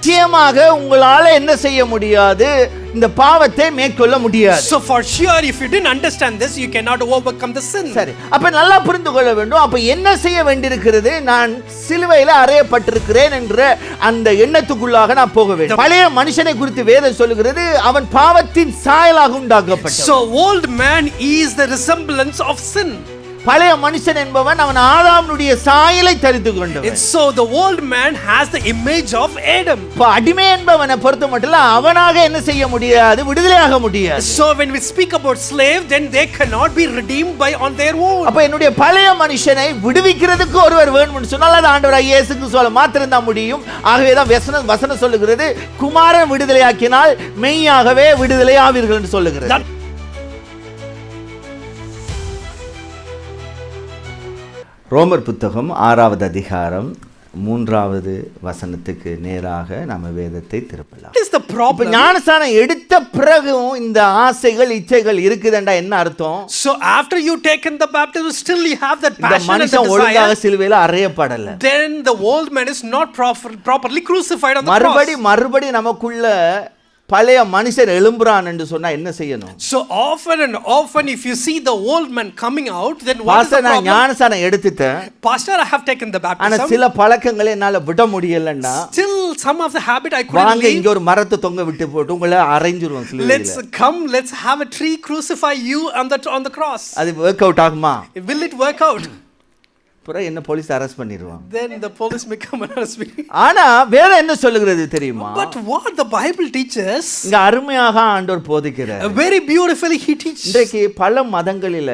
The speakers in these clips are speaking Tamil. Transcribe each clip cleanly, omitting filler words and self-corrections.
நிச்சயமாக உங்களால என்ன செய்ய முடியாது, இந்த பாவத்தை மேற்கொள்ள முடியாது. So for sure, if you didn't understand this, you cannot overcome the sin. சரி, அப்ப நல்லா புரிந்து கொள்ள வேண்டும். அப்ப என்ன செய்ய வேண்டியிருக்கிறது? நான் சிலுவையில அறையப்பட்டிருக்கிறேன் என்ற அந்த எண்ணத்துக்குள்ளாக நான் போக வேண்டும். பழைய மனுஷனை குறித்து வேதம் சொல்லுகிறது, அவன் பாவத்தின் சாயலாக உண்டாக்கப்பட்டான். So old man is the resemblance of sin. பழைய மனுஷன் என்பவன் அவன் ஆதாமுடைய சாயலை தரித்து கொண்டவன். So the old man has the image of Adam. அடிமை என்பவனை பொறுத்த மட்டும் அவனாக என்ன செய்ய முடியாது, விடுதலையாக முடியாது. So when we speak about slave, then they cannot be redeemed by on their own. அப்ப என்னுடைய பழைய மனுஷனை விடுவிக்கிறதுக்கு ஒருவர் வேணும்னு சொன்னால் அது ஆண்டவராகிய இயேசு கிறிஸ்துவால் மாத்திரம் தான் முடியும். ஆகவே தான் வசனம் சொல்லுகிறது, குமாரன் விடுதலையாக்கினால் மெய்யாகவே விடுதலை ஆவீர்கள் என்று சொல்லுகிறது. ரோமர் புத்தகம் 6வது அதிகாரம் 3வது வசனத்துக்கு நேராக நாம வேதத்தை திருப்பலாம். What is the problem? ஞானஸ்நானம் எடுத்த பிறகும் இந்த ஆசைகள் இச்சைகள் இருக்குதுண்டா என்ன அர்த்தம்? So after you taken the baptism, still you have that இந்த passion and the மனுஷன் ஒழுங்காக desire. சிலுவையில அறையப்படல. Then the old man is not properly crucified on the cross. மறுபடி நமக்குள்ள பழைய மனுஷன் எழும்புறான் என்று சொன்னா என்ன செய்யணும்? So often and often if you see the old man coming out, then what is the problem? நான் ஞானஸ்நானம் எடுத்துட்டேன். Pastor, I have taken the baptism. ஆனா சில பழக்கங்களை என்னால விட முடியலன்னா, still some of the habit I couldn't வாங்க leave. இங்க ஒரு மரத்தை தொங்க விட்டு போட்டு உங்களை அறைஞ்சிருவோம் சிலுவையில. Let's have a tree crucify you on the cross. அது வொர்க் அவுட் ஆகுமா? Will it work out? அப்புறம் என்ன போலீஸ் அரெஸ்ட் பண்ணிடுவாங்க. Then the police may come and arrest me. ஆனா வேதம் என்ன சொல்லுகிறது தெரியுமா? But what the Bible teaches, இங்க அருமையாக ஆண்டவர் போதிக்கிறார். very beautifully he teaches. இன்றைக்கு பல மதங்களில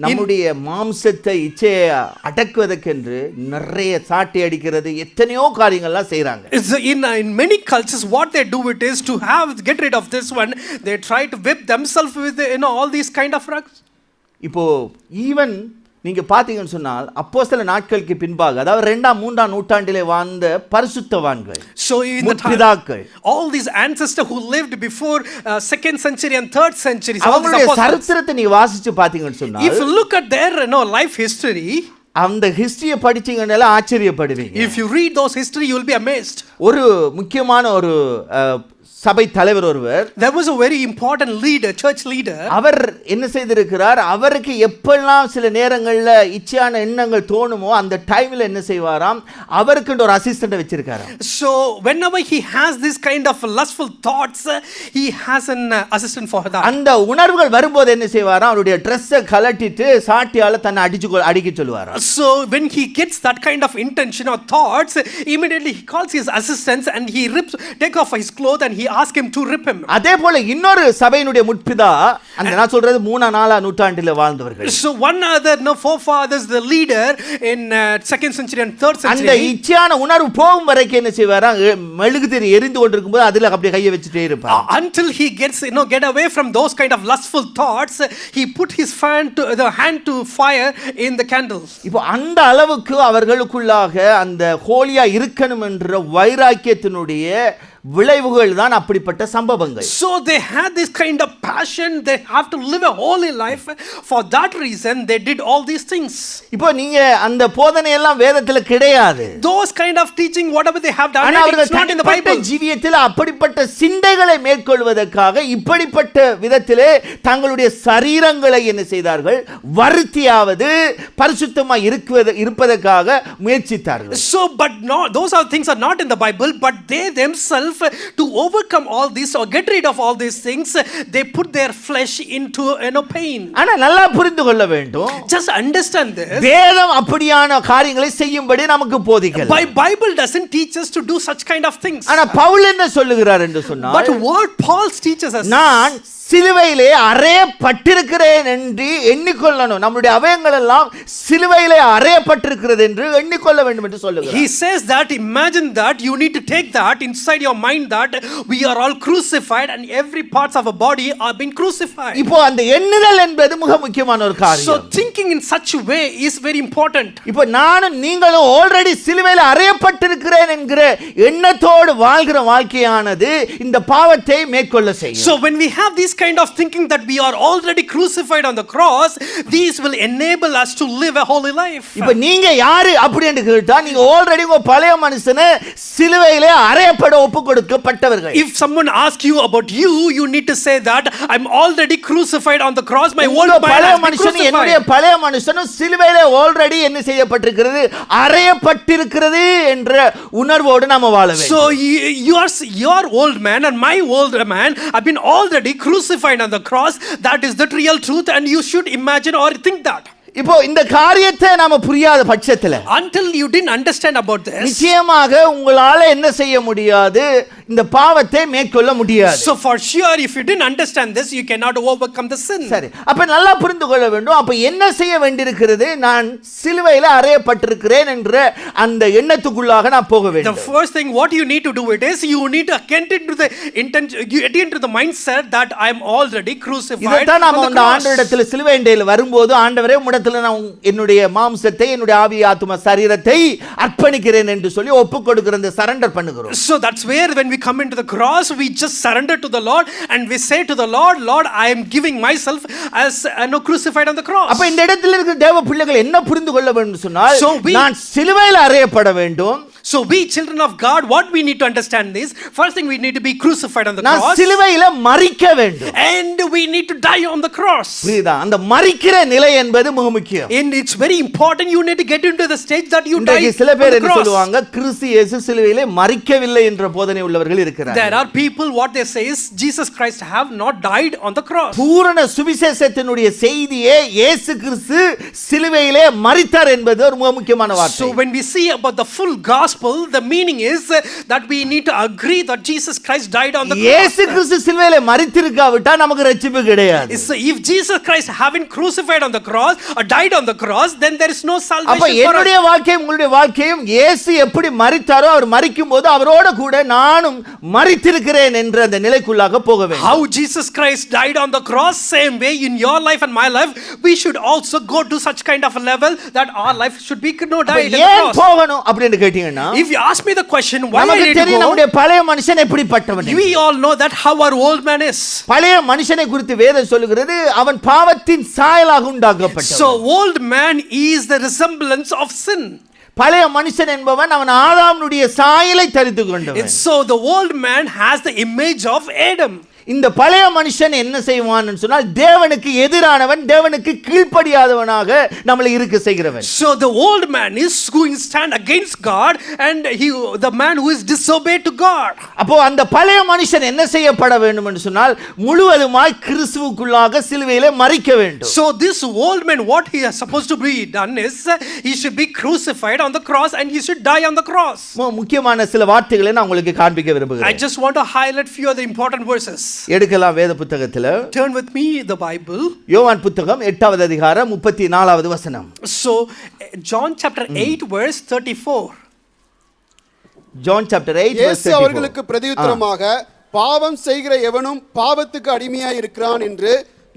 நம்முடைய மாம்சத்தை இச்சையை அடக்குவதற்கென்று நிறைய சாட்டி அடிக்கிறது எத்தனையோ காரியங்கள்லாம் செய்றாங்க. In many cultures what they do it is to get rid of this one, they try to whip themselves with all these kind of drugs. இப்போ ஈவன் நீங்க பாத்தீங்கன்னு சொன்னால் அப்போஸ்தல நாட்களுக்கு பின்பாக, அதாவது 2ஆம் 3ஆம் நூற்றாண்டிலே வாழ்ந்த பரிசுத்தவான்கள், so in the முற்பிதாக்கள், all these ancestors who lived before 2nd century and 3rd century, அவங்களுடைய சரித்திரத்தை நீங்க வாசிச்சு பாத்தீங்கன்னு சொன்னால், if you look at their life history, அந்த ஹிஸ்டரியை படிச்சீங்கனால ஆச்சரியப்படுவீங்க. if you read those history you will be amazed. ஒரு முக்கியமான ஒரு சபை தலைவர் ஒருவர், there was a very important leader, church leader. அவர் என்ன செய்திருக்கிறார், அவருக்கு எப்பெல்லாம் சில நேரங்கள்ல இச்சையான எண்ணங்கள் தோணுமோ அந்த டைம்ல என்ன செய்வாராம், அவருக்கு ஒரு assistant வச்சிருக்காராம். So whenever he has this kind of lustful thoughts, he has an assistant for that. அந்த உணர்வுகள் வரும்போது என்ன செய்வாராம், அவருடைய Dress-ஐ கலட்டிட்டு சாட்டியால தன்னை அடிக்க சொல்லுவாராம். So when he gets that kind of intention or thoughts, immediately he calls his assistants and he take off his clothes and he ask him to rip him. அதே போல இன்னொரு சபையினுடைய முற்பிதா, அந்த நான் சொல்றது 3ஆம் நூற்றாண்டில வாழ்ந்தவர்கள். So one other forefathers, the leader in 2nd century and 3rd century, அந்த இச்சையான உணர்வு போகும் வரைக்கும் என்ன செய்வாரா, மெழுகுதிரி எரிந்து கொண்டிருக்கும்போது அதுல அப்படியே கையை வச்சிட்டே இருப்பார். Until he gets get away from those kind of lustful thoughts, he put his hand to fire in the candles. இப்போ அந்த அளவுக்கு அவர்களுக்குள்ளாக அந்த ஹோலியா இருக்கணும் என்ற வைராக்கியத்தினுடைய விளைவுகள் தான் அப்படிப்பட்ட சம்பவங்கள். So they had this kind of passion, they have to live a holy life. For that reason they did all these things. இப்போ நீங்க அந்த போதனை எல்லாம் வேதத்துல கிடையாது. Those kind of teaching whatever they have done, it's not in the Bible. ஜீவியத்தில் அப்படிப்பட்ட சிந்தைகளை மேற்கொள்வதற்காக இப்படிப்பட்ட விதத்திலே தங்களுடைய சரீரங்களை என்ன செய்தார்கள், வருத்தியாவது பரிசுத்தமாய் இருப்பதற்காக முயற்சித்தார்கள். So but no, those things are not in the Bible, but they themselves, to overcome all this or get rid of all these things, they put their flesh into pain. ஆனா நல்லா புரிந்து கொள்ள வேண்டும், just understand this, வேதம் அப்படியான காரியங்களை செய்யும்படி நமக்கு போதிக்கல. Bible doesn't teach us to do such kind of things. ஆனா பவுல் என்ன சொல்லுகிறார் என்று சொன்னால், but what Paul teaches us, நான் சிலுவையிலே அறையப்பட்டிருக்கிறேன் என்று எண்ணிக்கொள்ளணும். நம்முடைய அவயங்கள் எல்லாம் சிலுவையிலே அறையப்பட்டிருக்கிறது என்று எண்ணிக்கொள்ள வேண்டும் என்று சொல்லுகிறார். He says that, imagine that, you need to take that inside your mind that we are all crucified and every parts of our body are being crucified. இப்போ அந்த எண்ணுதல் என்பது மிக முக்கியமான ஒரு காரியம். So thinking in such a way is very important. இப்போ நானும் நீங்களும் ஆல்ரெடி சிலுவையிலே அறையப்பட்டிருக்கிறேன் என்கிற எண்ணத்தோடு வாழ்கிற வாழ்க்கையானது இந்த பாவத்தை மேற்கொள்ள செய்யும். So when we have these kind of thinking that we are already crucified on the cross, these will enable us to live a holy life. இப்ப நீங்க யாரு அப்படின்னு கேட்டா நீங்க ஆல்ரெடி உங்க பழைய மனுஷனை சிலுவையிலே அறையப்பட ஒப்பு கொடுக்கப்பட்டவர்கள். If someone asks you about you, you need to say that I'm already crucified on the cross. My old man பழைய has been மனுஷன் என்னுடைய crucified. பழைய மனுஷனும் சிலுவையிலே ஆல்ரெடி என்ன செய்யப்பட்டிருக்கிறது அறையப்பட்டிருக்கிறது என்ற உணர்வோடு நாம வாழ வேண்டும். So your old man and my old man have been already crucified on the cross. That is the real truth, and you should imagine or think that. இப்போ இந்த காரியத்தை நாம புரியாத பட்சத்துல Until you didn't understand about this, நிச்சயமாக உங்களால என்ன செய்ய முடியாது, இந்த பாவத்தை மேற்கொள்ள முடியாது. so for sure if you didn't understand this, you cannot overcome the sin. சரி, அப்ப நல்லா புரிந்து கொள்ள வேண்டும். அப்ப என்ன செய்ய வேண்டியிருக்கிறது, நான் சிலுவையில அறையப்பட்டிருக்கிறேன் என்ற அந்த எண்ணத்துக்குள்ளாக நான் போக The வேண்டும். first thing what you need to do it is you need to get into the intention, get into the mindset that I am already crucified இதைத்தான் நாம on the அந்த cross. ஆண்டவரிடத்தில் சிலுவை அண்டையில் வரும்போது ஆண்டவரே உம்மிடத்தில் நான் என்னுடைய மாம்சத்தை என்னுடைய ஆவி ஆத்தும சரீரத்தை அர்ப்பணிக்கிறேன் என்று சொல்லி ஒப்புக் கொடுக்கிறது, சரண்டர் பண்ணுகிறோம். So that's where when we come into the cross, we just surrender to the Lord and we say to the Lord, Lord, I am giving myself as crucified on the cross. அப்ப இந்த இடத்தில் இருக்கிற தேவ பிள்ளைகள் என்ன புரிந்து கொள்ள வேண்டும் சொன்னால், So we- நான் சிலுவையில் அறையப்பட வேண்டும். So we children of God, what we need to understand is, first thing we need to be crucified on the நான் cross, சிலுவையில மரிக்க வேண்டும். and we need to die on the cross. புரியுதா? அந்த மரிக்கிற நிலை என்பது மிக முக்கியம். And it's very important, you need to get into the stage that you die இன்றைக்கு சில on பேர் the என்ன cross. சொல்லுவாங்க, கிறிஸ்து இயேசு சிலுவையிலே மரிக்கவில்லை என்ற போதனை உள்ளவர்கள் இருக்கிறார்கள். There are people, what they say is, Jesus Christ have not died on the cross. பூரண சுவிசேஷத்தினுடைய செய்தியே இயேசு கிறிஸ்து சிலுவையிலே மரித்தார் என்பது ஒரு மிக முக்கியமான வார்த்தை. So when we see about the full gospel, the meaning is that we need to agree that Jesus Christ died on the இயேசு cross. கிறிஸ்து சிலுவையிலே மரித்திருக்காவிட்டா நமக்கு ரட்சிப்பு கிடையாது. So if Jesus Christ haven't crucified on the cross or died on the cross, then there is no அப்ப salvation for us. என்னுடைய வாழ்க்கையும் உங்களுடைய வாழ்க்கையும் இயேசு எப்படி மரித்தாரோ, அவர் மரிக்கும் போது அவரோட கூட நானும் மரித்திருக்கிறேன் என்ற அந்த நிலைக்குள்ளாக போக வேண்டும். How Jesus Christ died on the cross, same way in your life and my life, we should also go to such kind of a level that our life should be died on the ஏன் cross. போகணும் அப்படின்னு கேட்டீங்கன்னா, If you ask me the question, why I நமக்கு need to தெரியும் go, நம்முடைய பழைய மனுஷன் எப்படிப்பட்டவன். we all know that how our old man is. பழைய மனுஷனை குறித்து வேதம் சொல்லுகிறது, அவன் பாவத்தின் சாயலாக உண்டாக்கப்பட்டவன். So old man is the resemblance of sin. பழைய மனுஷன் என்பவன் அவன் ஆதாமுடைய சாயலை தரித்து கொண்டவன். And so the old man has the image of Adam. இந்த பழைய மனுஷன் என்ன செய்வான்னு சொன்னால், தேவனுக்கு எதிரானவன், தேவனுக்கு கீழ்ப்படியாதவனாக நம்மளை இருக்க செய்கிறவன். So the old man is going to stand against God, and the man who is disobeyed to God. அப்போ அந்த பழைய மனுஷன் என்ன செய்யப்பட வேண்டும் என்று சொன்னால், முழுவதுமாய் கிறிஸ்துவுக்குள்ளாக சிலுவையிலே மரிக்க வேண்டும். So this old man, what he is supposed to be done is, he should be crucified on the cross and he should die on the cross. முக்கியமான சில வார்த்தைகளை நான் உங்களுக்கு காண்பிக்க I விரும்புகிறேன். just want to highlight few of the important verses. எடுக்கலாம் வேத புத்தகத்தில். Turn with me the Bible. யோவான் புத்தகம் 8வது அதிகாரம் 34வது வசனம். So John chapter 8 verse 34. John chapter 8 verse இயேசு 34. அவர்களுக்கு பிரதியுத்தரமாக, பாவம் செய்கிற எவனும் பாவத்துக்கு அடிமையாய் இருக்கிறான் என்று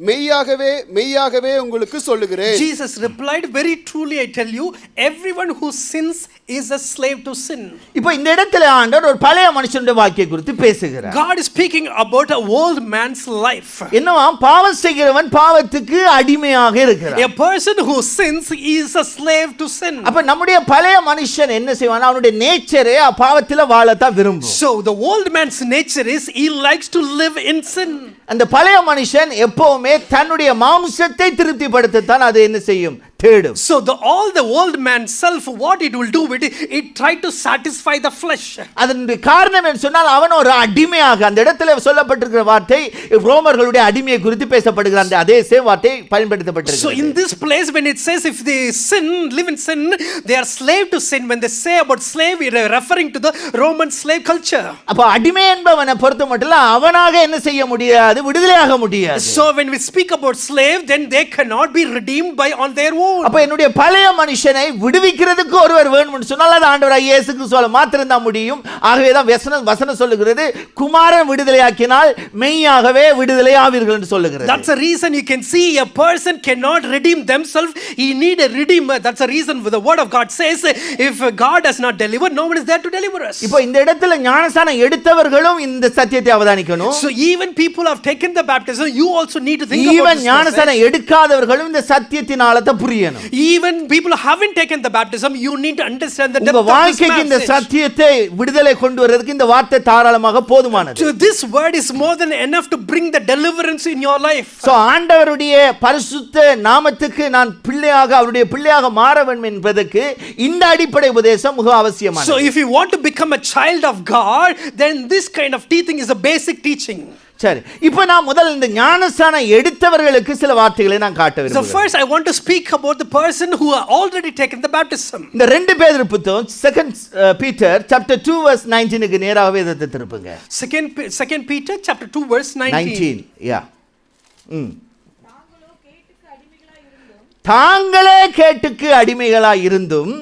மெய்யாகவே மெய்யாகவே உங்களுக்கு சொல்லுகிறேன். Jesus replied, very truly I tell you, everyone who sins is a slave to sin. இப்போ இந்த இடத்துல ஆண்டவர் ஒரு பழைய மனுஷனுடைய வாழ்க்கையை குறித்து பேசுகிறார். God is speaking about an old man's life. என்னவா, பாவம் செய்கிறவன் பாவத்துக்கு அடிமையாக இருக்கிறான். A person who sins is a slave to sin. அப்ப நம்முடைய பழைய மனுஷன் என்ன செய்வான், அவனுடைய நேச்சரே பாவத்தில வாழத்தான் விரும்பும். So the old man's nature is he likes to live in sin. அந்த பழைய மனுஷன் எப்பவுமே தன்னுடைய மாம்சத்தை திருப்திப்படுத்தத்தான் அது என்ன செய்யும், தேடும். So all the old man self, what it will do with it try to satisfy the flesh. அதனுடைய காரணம் என்ன சொன்னால், அவன் ஒரு அடிமையாக, அந்த இடத்துல சொல்லப்பட்டிருக்கிற வார்த்தை ரோமர்களுடைய அடிமையை குறித்து பேசப்படுகிற அந்த அதே சேம் வார்த்தை So பயன்படுத்தப்பட்டிருக்கிறது. in this place when it says if they sin, live in sin, they are slave to sin. When they say about slave, it is referring to the Roman slave culture. அப்ப அடிமை என்பவனை பொறுத்த மட்டும் அவனாக என்ன செய்ய முடியாது, விடுதலையாக முடியாது. So when we speak about slave, then they cannot be redeemed by on their own. alone. அப்ப என்னுடைய பழைய மனுஷனை விடுவிக்கிறதுக்கு ஒருவர் வேணும்னு சொன்னால் அது ஆண்டவராகிய இயேசு கிறிஸ்துவால மாத்திரம் தான் முடியும். ஆகவே தான் வசனம் சொல்லுகிறது, குமாரன் விடுதலையாக்கினால் மெய்யாகவே விடுதலை ஆவீர்கள் என்று சொல்லுகிறது. That's the reason you can see a person cannot redeem themselves. He need a redeemer. That's the reason the word of God says, if God has not delivered, no one is there to deliver us. இப்போ இந்த இடத்துல ஞானஸ்நானம் எடுத்தவர்களும் இந்த சத்தியத்தை அவதானிக்கணும். So even people have taken the baptism, you also need to think about even this. ஞானஸ்நானம் எடுக்காதவர்களும் இந்த சத்தியத்தின் ஆழத்தை புரியணும். Even people who haven't taken the baptism, you need to understand the உங்க depth of this வாழ்க்கைக்கு இந்த message. சத்தியத்தை விடுதலை கொண்டு வருவதற்கு இந்த வார்த்தை தாராளமாக போதுமானது. So this word is more than enough to bring the deliverance in your life. So ஆண்டவருடைய பரிசுத்த நாமத்துக்கு நான் பிள்ளையாக அவருடைய பிள்ளையாக மாற வேண்டும் என்பதற்கு இந்த அடிப்படை உபதேசம் மிக அவசியமானது. So if you want to become a child of God, then this kind of teaching is a basic teaching. சரி, இப்போ நான் முதல்ல இந்த ஞானஸ்நானம் எடுத்தவர்களுக்கு சில வார்த்தைகளை நான் காட்ட So விரும்புகிறேன். first I want to speak about the person who have already taken the baptism. இந்த 2 பேதுரு புத்தகம் 2 Peter chapter 2 verse 19 க்கு நேராக வேதத்தை திருப்புங்க. 2 Peter chapter 2 verse 19. yeah. தாங்களே கேட்டுக்கு அடிமைகளாய் இருந்தும்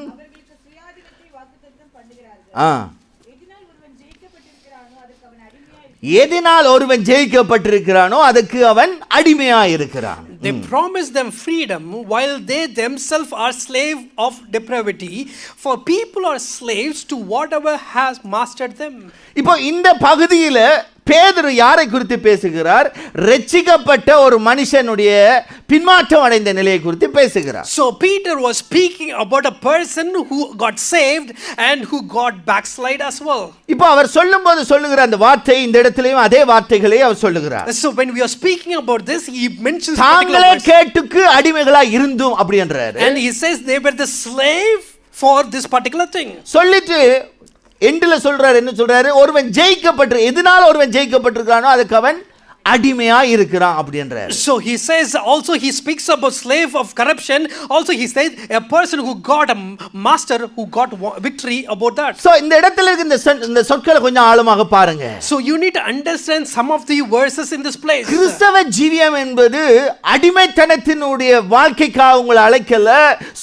எதனால் ஒருவன் ஜெயிக்கப்பட்டிருக்கிறானோ அதுக்கு அவன் அடிமையாய் இருக்கிறான். They promise them freedom while they themselves are slave of depravity, for people are slaves to whatever has mastered them. இப்போ இந்த பகுதியில பேதுரு யாரை குறித்து பேசுகிறார்? ரட்சிக்கப்பட்ட ஒரு மனுஷனுடைய பின்மாற்றம் அடைந்த நிலையை குறித்து பேசுகிறார். So Peter was speaking about a person who got saved and who got backslide as well. இப்போ அவர் சொல்லும்போது சொல்லுகிற அந்த வார்த்தை இந்த இடத்திலேயும் அதே வார்த்தைகளை அவர் சொல்லுகிறார். So when we are speaking about this, he mentions தாங்களே கேட்டுக்கு அடிமைகளாய் இருந்தும் அப்படி என்றார். and he says they were the slave for this particular thing. சொல்லிட்டு எண்டில சொல்றாரு, என்ன சொல்றாரு? ஒருவன் ஜெயிக்கப்பட்டு எதனால ஒருவன் ஜெயிக்கப்பட்டிருக்கானோ அதுக்கு அவன் அடிமையா இருக்கிறான் அப்படி என்றார். So he says also, he speaks about slave of corruption. Also he says a person who got a master who got victory about that. So இந்த இடத்துல இருக்க இந்த சொற்களை கொஞ்சம் ஆழமாக பாருங்க. So you need to understand some of the verses in this place. கிறிஸ்தவ ஜீவியம் என்பது அடிமைத்தனத்தினுடைய வாழ்க்கைக்காக உங்களை அழைக்கல,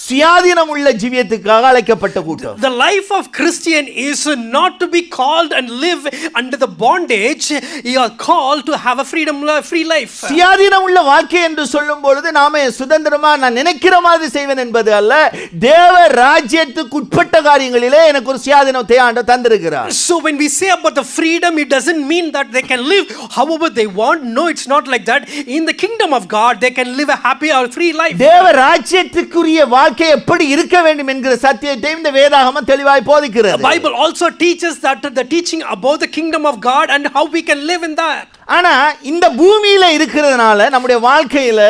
சுயாதீனம் உள்ள ஜீவியத்துக்காக அழைக்கப்பட்ட கூட்டம். The life of Christian is not to be called and live under the bondage. You are called to have a free life. சுயாதீனம் உள்ள வாழ்க்கை என்று சொல்லும் பொழுது நாம சுதந்திரமா நான் நினைக்கிற மாதிரி செய்வேன் என்பது அல்ல. தேவ ராஜ்யத்துக்கு உட்பட்ட காரியங்களிலே எனக்கு ஒரு சுயாதீனத்தை ஆண்டவர் தந்திருக்கிறார். So when we say about the freedom, it doesn't mean that they can live however they want. No, it's not like that. In the kingdom of God, they can live a happy or free life. தேவ ராஜ்யத்துக்குரிய வாழ்க்கை எப்படி இருக்க வேண்டும் என்கிற சத்தியத்தை இந்த வேதாகமம் தெளிவாய் போதிக்கிறது. The Bible also teaches that the teaching about the kingdom of God and how we can live in that. ஆனா இந்த பூமியில இருக்கிறதுனால நம்முடைய வாழ்க்கையில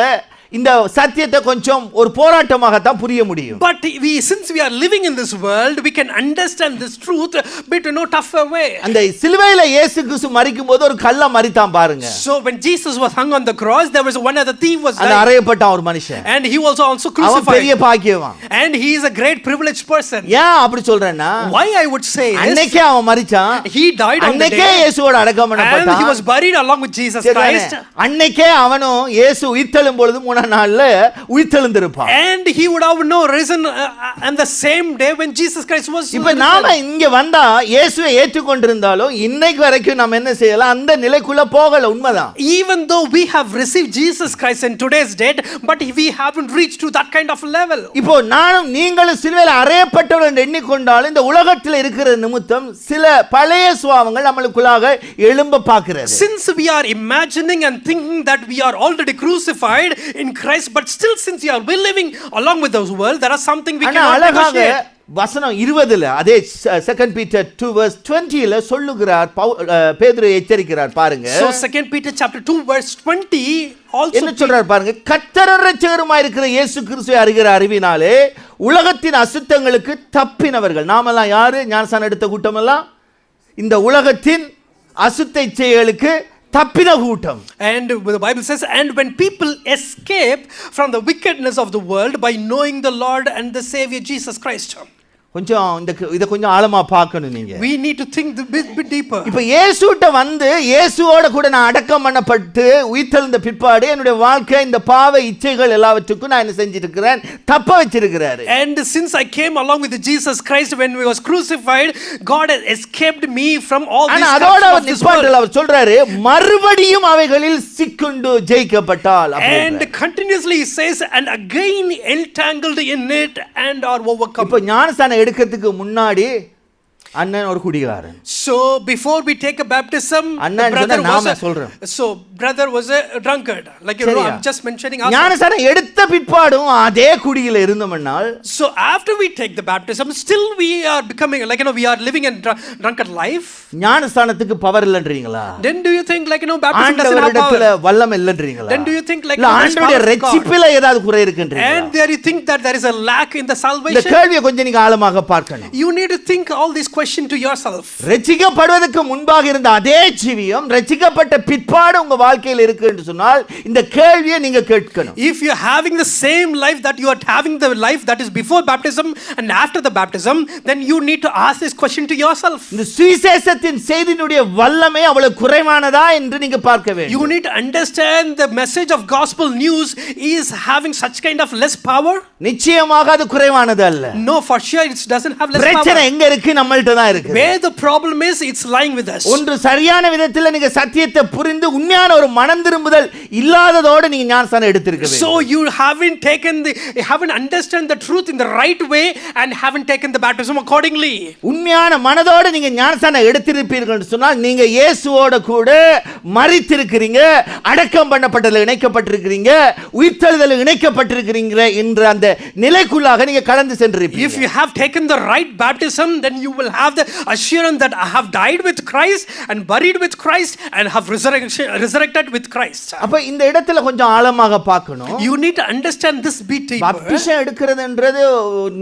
இந்த சத்தியத்தை கொஞ்சம் ஒரு போராட்டமாக தான் புரிய முடியும். But since we are living in this world, we can understand this truth but in a tougher way. அந்த சிலுவையில இயேசு கிறிஸ்து மரிக்கும்போது ஒரு கல்ல மரித்தான் பாருங்க. So when Jesus was hung on the cross, there was one other thief was அந்த அறையப்பட்ட ஒரு மனுஷன். and he was also அவன் crucified. பெரிய பாக்கியவான். And he is a great privileged person. ஏன் அப்படி சொல்றேன்னா, Why I would say is, அன்னைக்கே அவன் மரிச்சான். he died on the அன்னைக்கே day இயேசுவோட அடக்கம் and he பண்ணப்பட்டான். was buried along with Jesus Christ. அன்னைக்கே அவனும் இயேசு உயிர்த்தெழும் பொழுது 3 நாள்ல உயிர்த்தெழுந்திருப்பான். And he would have no risen on the same day when Jesus Christ was. இப்ப நாம இங்க வந்தா இயேசுவை ஏற்றுக்கொண்டிருந்தாலும் இன்னைக்கு வரைக்கும் நாம என்ன செய்யலாம்? அந்த நிலைக்குள்ள போகல. உண்மைதான். Even though we have received Jesus Christ in today's date, but we haven't reached to that kind of level. இப்போ நானும் நீங்களும் சிலுவையில் அறையப்பட்டவர்கள் என்று எண்ணிக்கொண்டாலும் இந்த உலகத்தில் இருக்கிற நிமித்தம் சில பழைய சுபாவங்கள் நம்மளுக்குள்ளாக எழும்ப பார்க்கிறது. Since we are imagining and thinking that we are already crucified in Christ, but still since we are living along with those world, there are something we cannot negotiate. வசனம் 20ல அதே 2 Peter 2 verse 20ல சொல்லுகிறார், பேதுரு எச்சரிக்கிறார் பாருங்க. So 2 Peter chapter 2 verse 20 also என்ன சொல்றார் பாருங்க. கர்த்தரும் இரட்சகருமாய் இருக்கிற இயேசு கிறிஸ்துவை அறிகிற அறிவினாலே உலகத்தின் அசுத்தங்களுக்கு தப்பினவர்கள். நாமெல்லாம் யாரு? ஞானஸ்நானம் எடுத்த கூட்டம் எல்லாம் இந்த உலகத்தின் அசுத்த இச்சைகளுக்கு தப்பின கூட்டம். And the Bible says, and when people escape from the wickedness of the world by knowing the Lord and the Savior Jesus Christ. கொஞ்சம் இத கொஞ்சம் ஆழமா பார்க்கணும் நீங்க. We need to think the bit deeper. இப்ப இயேசுட்ட வந்து இயேசுவோட கூட நான் அடக்கம் பண்ணப்பட்டு உயிர்த்தெழுந்த பிற்பாடு என்னுடைய வாழ்க்கை இந்த பாவ இச்சைகள் எல்லாவற்றுக்கும் நான் என்ன செஞ்சிருக்கிறேன், தப்ப வச்சிருக்கிறாரு. And since I came along with Jesus Christ when we was crucified, God has escaped me from all these அதோட of அவர் this நிப்பாட்டல, world. அவர் சொல்றாரு மறுபடியும் அவைகளில் சிக்குண்டு ஜெயிக்கப்பட்டால். And continuously he says, and again entangled in it and are overcome. இப்ப ஞானஸ்நானம் எடுக்கிறதுக்கு முன்னாடி அண்ணன் ஒரு குடிகாரன். So before we take a baptism, அண்ணன் சொன்னா நாம சொல்றோம். So brother was a drunkard, like you know, I'm just mentioning. ஞானஸ்நானம் எடுத்த பிற்பாடும் அதே குடியில இருந்தோம்னால், so after we take the baptism, still we are becoming, like you know, we are living a drunkard life. ஞானஸ்நானத்துக்கு பவர் இல்லன்றீங்களா? Then do you think, like you know, baptism doesn't have ஆண்டவரிடத்துல power? வல்லம் இல்லன்றீங்களா? Then do you think, like ஆண்டவருடைய இரட்சிப்பில ஏதாவது குறை இருக்குன்றீங்களா? and there you think that there is a lack in the இந்த salvation? கேள்வியை கொஞ்சம் நீங்க ஆழமாக பார்க்கணும். You need to think all these questions to yourself. ரட்சிக்கப்படுவதற்கு முன்பாக இருந்த அதே ஜீவியம் ரட்சிக்கப்பட்ட பிற்பாடு உங்க வாழ்க்கையில் இருக்கு என்று சொன்னால் இந்த கேள்வியை நீங்க கேட்கணும். If you are having the same life that you are having the life that is before baptism and after the baptism, then you need to ask this question to yourself. இந்த சுவிசேஷத்தின் செய்தியினுடைய வல்லமை அவ்வளவு குறைவானதா என்று நீங்க பார்க்க வேண்டும். You need to understand the message of gospel news is having such kind of less power. நிச்சயமாக அது குறைவானது அல்ல. No, for sure it doesn't have less பிரச்சனை power. எங்க இருக்கு? நம்மள்ட்ட தான் இருக்கு. Where the problem is, it's lying with us. ஒன்று சரியான விதத்தில் நீங்க சத்தியத்தை புரிந்து உண்மையான ஒரு மனம் திரும்புதல் இல்லாததோட நீங்க ஞானஸ்நானம் எடுத்திருக்க வேண்டும். So you haven't understand the truth in the right way and haven't taken the baptism accordingly. உண்மையான மனதோட நீங்க ஞானஸ்நானம் எடுத்திருப்பீர்கள் என்று சொன்னால் நீங்க இயேசுவோட கூட மரித்திருக்கிறீங்க, அடக்கம் பண்ணப்பட்டதில் இணைக்கப்பட்டிருக்கிறீங்க, உயிர்த்தெழுதலில் இணைக்கப்பட்டிருக்கிறீங்க என்ற அந்த நிலைக்குள்ளாக நீங்க கடந்து சென்றிருப்பீங்க. If you have taken the right baptism, then you will have the assurance that I have died with Christ and buried with Christ and have resurrected with Christ. அப்ப இந்த இடத்துல கொஞ்சம் ஆழமாக பார்க்கணும். You need to understand this bit deeper. Baptism எடுக்கிறதுன்றது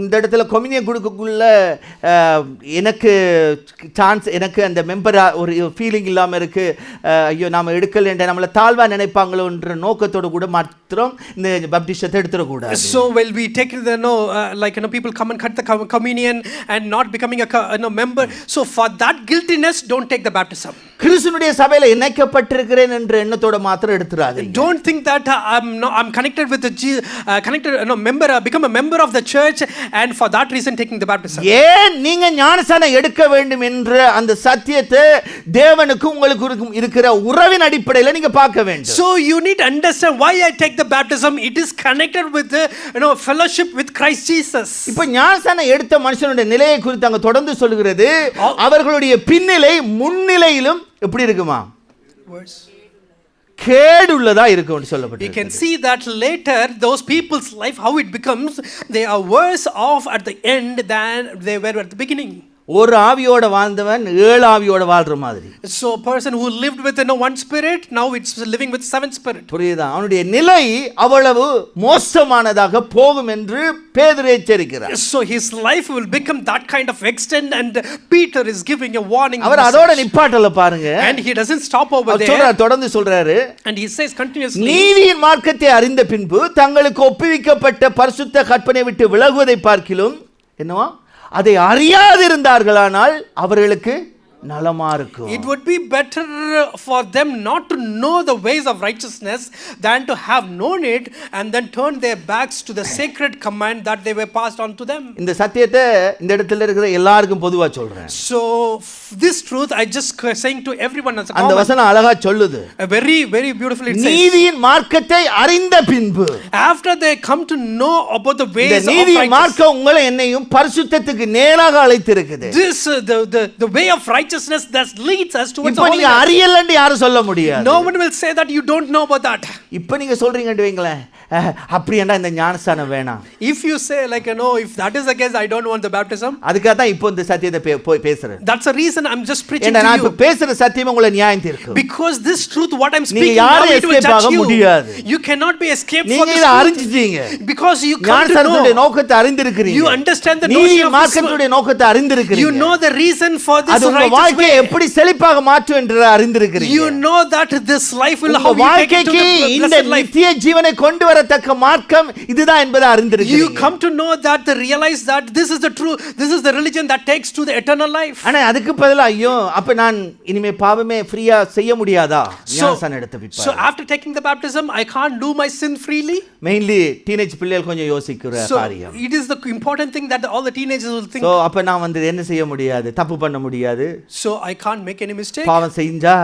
இந்த இடத்துல கொம்யூனியன் கொடுக்கக்குள்ள எனக்கு சான்ஸ், எனக்கு அந்த மெம்பரா ஒரு ஃபீலிங் இல்லாம இருக்கு, ஐயோ நாம எடுக்கல என்ற நம்மள தாழ்வா நினைப்பாங்களோன்ற நோக்கத்தோடு கூட மாத்திரம் இந்த பாப்டிசத்தை எடுத்துற கூடாது. So when we take the like you know, people come and cut the communion and not becoming a member, so for that guiltiness don't take the baptism. கிறிஸ்துவினுடைய சபையில இணைக்கப்பட்டிருக்கிறேன் என்ற எண்ணத்தோட மாத்திரம் எடுத்துறாதீங்க. Don't think that I'm connected with the member, become a member of the church and for that reason taking the baptism. ஏன் நீங்க ஞானஸ்நானம் எடுக்க வேண்டும் என்ற அந்த சத்தியத்தை தேவனுக்கு உங்களுக்கு இருக்கிற உறவின் அடிப்படையில் நீங்க பார்க்க வேண்டும். So you need to understand why I take the baptism. It is connected with the fellowship with Christ Jesus. இப்போ ஞானஸ்நானம் எடுத்த மனுஷனுடைய நிலையை குறித்து அங்க தொடர்ந்து சொல்கிறது, அவர்களுடைய பின்னிலை முன்னிலையிலும் எப்படி இருக்குமா? கேடுள்ளதா இருக்கும்னு சொல்லப்பட்டிருக்கு. You can see that later those people's life how it becomes, they are worse off at the end than they were at the beginning. ஒரு ஆவியோட வாழ்ந்தவன் ஏழு ஆவியோட வாழ்ற மாதிரி. So a person who lived with one spirit, now it's living with seven spirit. புரியுதா? அவனுடைய நிலை அவ்வளவு மோசமானதாக போகும் என்று பேதுரு எச்சரிக்கிறார். So his life will become that kind of extent and Peter is giving a warning. அவர் அதோட நிப்பாட்டல பாருங்க. And he doesn't stop over there. சொல்றார், தொடர்ந்து சொல்றாரு. And he says continuously, நீதியின் மார்க்கத்தை அறிந்த பின்பு தங்களுக்கு ஒப்புவிக்கப்பட்ட பரிசுத்த கற்பனை விட்டு விலகுவதை பார்க்கிலும் என்னவா அதை அறியாதிருந்தார்களானால் அவர்களுக்கு நலமா இருக்கும். It would be better for them not to know the ways of righteousness than to have known it and then turn their backs to the sacred command that they were passed on to them. இந்த சத்தியத்தை இந்த இடத்துல இருக்கிற எல்லாருக்கும் பொதுவா சொல்றேன். So this truth I just saying to everyone as a அந்த வசனம் அழகா சொல்லுது. Very very beautifully it says, நீதியின் மார்க்கத்தை அறிந்த பின்பு, after they come to know about the ways of righteousness. நீதியின் மார்க்கம் உங்களை என்னையும் பரிசுத்தத்துக்கு நேராக அழைத்திருக்குது. This the way of righteousness that leads us towards இப்போ நீங்க அறியலன்னு யாரும் சொல்ல முடியாது. No one will say that you don't know about that. இப்போ நீங்க சொல்றீங்கன்னு வைங்களே, அப்படியேண்டா இந்த ஞானஸ்நானம் வேணாம். If you say like if that is the case, I don't want the baptism. அதுக்காக தான் இப்போ இந்த சத்தியத்தை பேசுறேன். That's the reason I'm just preaching to நான் you. இப்ப பேசுற சத்தியம் உங்களை நியாயம் தீர்க்கும். Because this truth what I'm speaking now it will judge you. முடியாது. You cannot be escaped from this truth. அறிஞ்சிட்டீங்க. Because you come to know. நோக்கத்தை அறிந்திருக்கிறீங்க. You understand the notion of மார்க்கத்துடைய நோக்கத்தை அறிந்திருக்கிறீங்க. You know the reason for this அது உங்க வாழ்க்கையை எப்படி செழிப்பாக மாற்றும் என்று அறிந்திருக்கிறீங்க. You know that this life will how you take it to the இந்த நித்திய ஜீவனை கொண்டு வர வரத்தக்க மார்க்கம் இதுதான் என்பதை You அறிந்திருக்கிறீங்க. come to know that, realize that this is the true, this is the religion that takes to the eternal life. ஆனா அதுக்கு பதிலா ஐயோ அப்ப நான் இனிமே பாவமே ஃப்ரீயா செய்ய முடியாதா ஞானஸ்நானம் எடுத்த So பிற்பாடு. after taking the baptism, I can't do my sin freely. Mainly teenage பிள்ளைகள் கொஞ்சம் யோசிக்கிற So காரியம். it is the important thing that all the teenagers will think. So அப்ப நான் வந்து என்ன செய்ய முடியாது, தப்பு பண்ண முடியாது, So I can't make any mistake. பாவம் செஞ்சா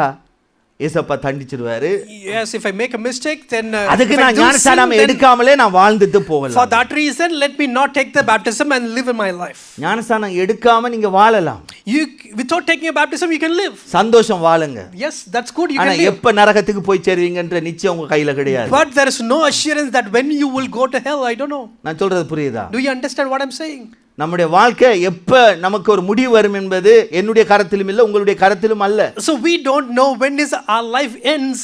ஏசப்பா தண்டிச்சிடுவாரு. Yes, if I make a mistake, then அதுக்கு if I நான் do sin, ஞானஸ்நானம் then எடுக்காமலே நான் வாழ்ந்துட்டு for போகலாம். that reason, let me not take the baptism and live in my life. ஞானஸ்நானம் எடுக்காம நீங்க வாழலாம், You, without taking a baptism, you can live. சந்தோஷம் வாழுங்க. Yes, that's good. You ஆனா can live. எப்ப நரகத்துக்கு போய் சேருவீங்கன்ற நிச்சயம் உங்க கையில கிடையாது. But there is no assurance that when you will go to hell. I don't know. நான் சொல்றது புரியுதா? Do you understand what I'm saying? நம்முடைய வாழ்க்கை எப்ப நமக்கு ஒரு முடிவு வரும் என்பது என்னுடைய கரத்திலும் இல்ல, உங்களுடைய கரத்திலும் அல்ல. So we don't know when is our life ends,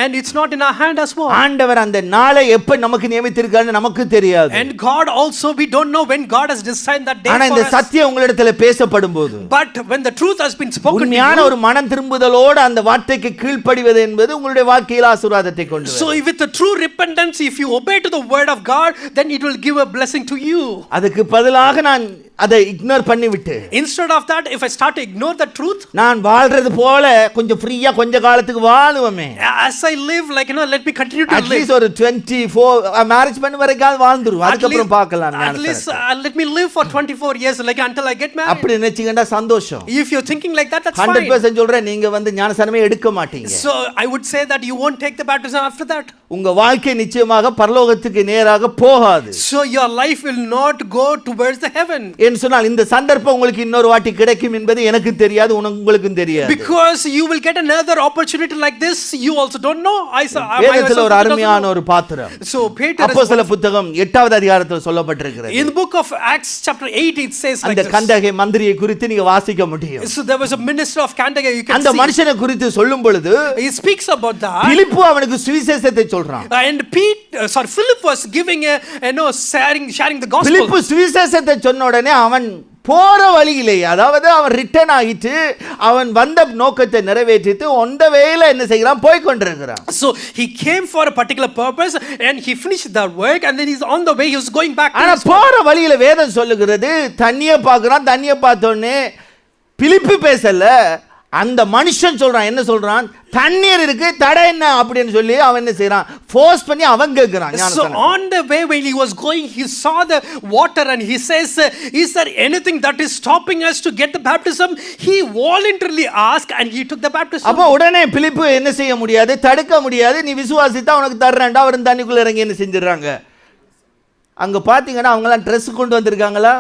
and it's not in our hand as well. ஆண்டவர் அந்த நாளை எப்ப நமக்கு நியமித்திருக்காருன்னு நமக்கு தெரியாது. And God also, we don't know when God has designed that day ஆனா for இந்த us. சத்தியம் உங்களிடத்துல பேசப்படும் போது, But when the truth has been spoken to உண்மையான you, ஒரு மனம் திரும்புதலோடு அந்த வார்த்தைக்கு கீழ்ப்படிவது என்பது உங்களுடைய வாழ்க்கையில் ஆசீர்வாதத்தை கொண்டு வரும். so with the true repentance, if you obey to the word of God, then it will give a blessing to you. அதுக்கு பதிலாக நான் அதை இக்னோர் பண்ணிவிட்டு, Instead of that, if I start to ignore the truth, நான் வாழ்றது போல கொஞ்சம் ஃப்ரீயா கொஞ்ச காலத்துக்கு வாழுவேமே, as I live, like, let me continue to live. At least ஒரு 24 மேரேஜ் பண்ண வரைக்கும் வாழ்ந்துருவோம், அதுக்கப்புறம் பார்க்கலாம். At least let me live for 24 years, like until I get married. அப்படி நினைச்சீங்கன்னா சந்தோஷம். If you're thinking like that, that's fine. 100% சொல்றேன், நீங்க வந்து ஞானஸ்நானமே எடுக்க மாட்டீங்க. So I would say that you won't take the baptism after that. உங்க வாழ்க்கை நிச்சயமாக பரலோகத்துக்கு நேராக போகாது. So your life will not go towards the heaven. என்று சொன்னால் இந்த சந்தர்ப்பம் உங்களுக்கு இன்னொரு வாட்டி கிடைக்கும் என்பது எனக்கு தெரியாது, உங்களுக்கும் தெரியாது. Because you will get another opportunity like this, you also don't know. வேதத்தில் ஒரு அருமையான ஒரு பாத்திரம், So Peter, அப்போஸ்தல புத்தகம் 8வது அதிகாரத்தில் சொல்லப்பட்டிருக்கிறது. in the book of Acts chapter 8, it says like அந்த this. கந்தகை மந்திரியை குறித்து நீங்க வாசிக்க முடியும். So there was a minister of Candace, you can அந்த see. மனுஷனை குறித்து சொல்லும் பொழுது He speaks about that. பிலிப்பு அவனுக்கு சுவிசேஷத்தை சொல்றான். And Philip was giving sharing the gospel. பிலிப்பு சுவிசேஷத்தை சொன்ன உடனே அவன் போற வழியிலே, அதாவது அவன் ரிட்டர்ன் ஆகிட்டு அவன் வந்த நோக்கத்தை நிறைவேற்றிட்டு ஒந்த வேல என்ன செய்கிறான், போய் கொண்டிருக்கிறான். So he came for a particular purpose and he finished the work, and then he's on the way, he was going back to ஆனா his போற வழியில வேதம் சொல்லுகிறது, தண்ணியை பார்க்கறான், தண்ணியை பார்த்தோன்னே பிலிப்பு பேசல, அந்த மனுஷன் சொல்றான். என்ன சொல்றான்? தண்ணீர் இருக்கு, தடை என்ன அப்படின்னு சொல்லி அவன் என்ன செய்றான், ஃபோர்ஸ் பண்ணி அவன் கேக்குறான். So on the way when he was going, he saw the water and he says, is there anything that is stopping us to get the baptism? He voluntarily asked and he took the baptism. அப்போ உடனே பிலிப்பு என்ன செய்ய முடியாது, தடுக்க முடியாது. நீ விசுவாசித்தா உனக்கு தர்றேன்டா, அவன் தண்ணிக்குள்ள இறங்கி என்ன செஞ்சிடறாங்க. அங்க பாத்தீங்கன்னா அவங்கெல்லாம் ட்ரெஸ் கொண்டு வந்திருக்காங்களா,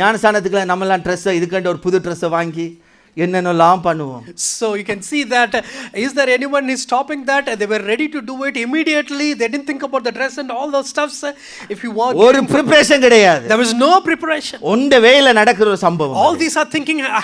ஞானஸ்நானத்துக்குள்ள நம்மலாம் ட்ரெஸ் இதுக்கண்டு ஒரு புது ட்ரெஸ்ஸை வாங்கி என்னென்னலாம் பண்ணுவோம். So you can see that, is there anyone is stopping that? They were ready to do it immediately. They didn't think about the dress and all those stuffs. If you want, ஒரு ப்ரிபரேஷன் கிடையாது. there was no preparation. ஒண்ட வேல நடக்கிற ஒரு சம்பவம். All these are